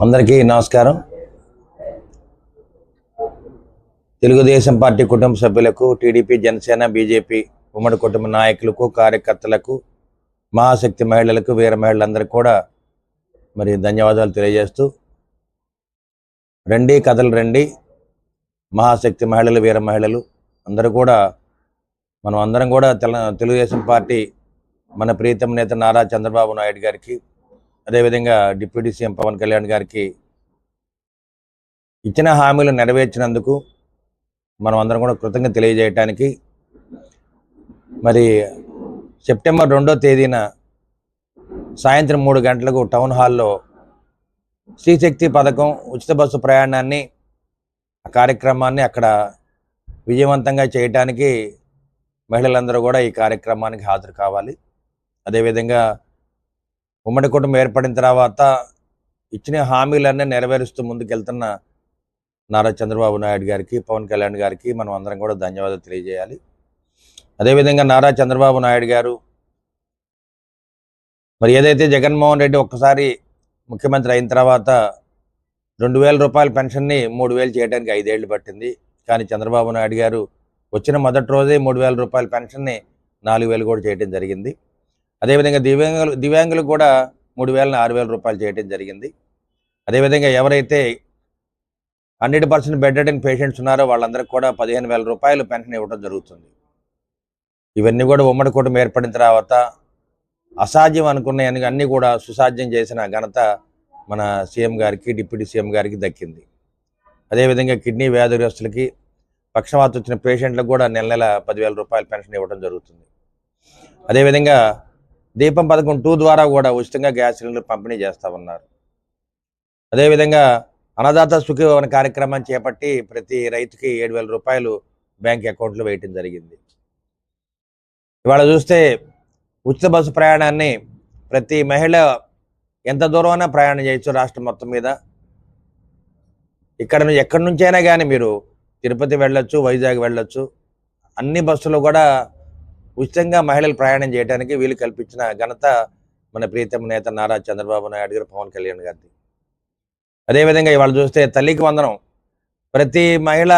అందరికీ నమస్కారం. తెలుగుదేశం పార్టీ కుటుంబ సభ్యులకు, టీడీపీ, జనసేన, బీజేపీ ఉమ్మడి కుటుంబ నాయకులకు, కార్యకర్తలకు, మహాశక్తి మహిళలకు, వీర మహిళలందరికీ కూడా మరి ధన్యవాదాలు తెలియజేస్తూ, రండి కథలు రండి, మహాశక్తి మహిళలు, వీర మహిళలు అందరూ కూడా మనం అందరం కూడా తెలుగుదేశం పార్టీ మన ప్రీతం నేత నారా చంద్రబాబు నాయుడు గారికి, అదేవిధంగా డిప్యూటీ సీఎం పవన్ కళ్యాణ్ గారికి ఇచ్చిన హామీలు నెరవేర్చినందుకు మనం అందరం కూడా కృతజ్ఞత తెలియజేయటానికి మరి సెప్టెంబర్ 2వ తేదీన సాయంత్రం 3 గంటలకు టౌన్ హాల్లో శ్రీశక్తి పథకం ఉచిత బస్సు ప్రయాణాన్ని కార్యక్రమాన్ని అక్కడ విజయవంతంగా చేయటానికి మహిళలందరూ కూడా ఈ కార్యక్రమానికి హాజరు కావాలి. అదేవిధంగా ఉమ్మడి కుటుంబం ఏర్పడిన తర్వాత ఇచ్చిన హామీలన్నీ నెరవేరుస్తూ ముందుకెళ్తున్న నారా చంద్రబాబు నాయుడు గారికి, పవన్ కళ్యాణ్ గారికి మనం అందరం కూడా ధన్యవాదాలు తెలియజేయాలి. అదేవిధంగా నారా చంద్రబాబు నాయుడు గారు మరి ఏదైతే జగన్మోహన్ రెడ్డి ఒక్కసారి ముఖ్యమంత్రి అయిన తర్వాత 2,000 రూపాయల పెన్షన్ని 3,000 చేయడానికి 5 ఏళ్ళు పట్టింది. కానీ చంద్రబాబు నాయుడు గారు వచ్చిన మొదటి రోజే 3,000 రూపాయల పెన్షన్ని 4,000 కూడా చేయడం జరిగింది. అదేవిధంగా దివ్యాంగులు కూడా 3,000ని 6,000 రూపాయలు చేయడం జరిగింది. అదేవిధంగా ఎవరైతే 100% బెడ్ రిడెన్ పేషెంట్స్ ఉన్నారో వాళ్ళందరికీ కూడా 15,000 రూపాయలు పెన్షన్ ఇవ్వడం జరుగుతుంది. ఇవన్నీ కూడా ఉమ్మడి కుటుంబం ఏర్పడిన తర్వాత అసాధ్యం అనుకున్న అన్నీ కూడా సుసాధ్యం చేసిన ఘనత మన సీఎం గారికి, డిప్యూటీ సీఎం గారికి దక్కింది. అదేవిధంగా కిడ్నీ వ్యాధిగ్రస్తులకి, పక్షవాతం వచ్చిన పేషెంట్లకు కూడా నెల 10,000 రూపాయల పెన్షన్ ఇవ్వడం జరుగుతుంది. అదేవిధంగా దీపం పథకం 2 ద్వారా కూడా ఉచితంగా గ్యాస్ సిలిండర్ పంపిణీ చేస్తూ ఉన్నారు. అదేవిధంగా అన్నదాత సుఖీభవ అనే కార్యక్రమాన్ని చేపట్టి ప్రతి రైతుకి 7,000 రూపాయలు బ్యాంక్ అకౌంట్లో వేయటం జరిగింది. ఇవాళ చూస్తే ఉచిత బస్సు ప్రయాణాన్ని ప్రతి మహిళ ఎంత దూరమైనా ప్రయాణం చేయొచ్చు రాష్ట్రం మొత్తం మీద. ఎక్కడి నుంచైనా కానీ మీరు తిరుపతి వెళ్ళొచ్చు, వైజాగ్ వెళ్ళొచ్చు. అన్ని బస్సులు కూడా ఉచితంగా మహిళలు ప్రయాణం చేయడానికి వీలు కల్పించిన ఘనత మన ప్రీతం నేత నారా చంద్రబాబు నాయుడు గారు, పవన్ కళ్యాణ్ గారిది. అదేవిధంగా ఇవాళ చూస్తే తల్లికి వందనం ప్రతి మహిళ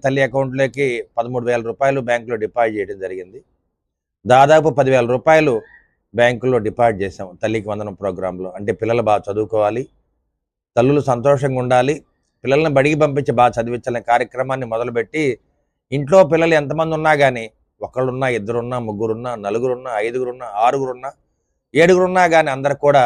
తల్లి అకౌంట్లోకి 13,000 రూపాయలు బ్యాంకులో డిపాజిట్ చేయడం జరిగింది. దాదాపు 10,000 రూపాయలు బ్యాంకుల్లో డిపాజిట్ చేసాం తల్లికి వందనం ప్రోగ్రాంలో. అంటే పిల్లలు బాగా చదువుకోవాలి, తల్లులు సంతోషంగా ఉండాలి, పిల్లల్ని బడికి పంపించి బాగా చదివించాలనే కార్యక్రమాన్ని మొదలుపెట్టి ఇంట్లో పిల్లలు ఎంతమంది ఉన్నా కానీ, ఒకళ్ళున్నా, 2 ఉన్నా, 3 ఉన్నా, 4 ఉన్నా, 5 ఉన్నా, 6 ఉన్నా, 7 ఉన్నా కానీ అందరికి కూడా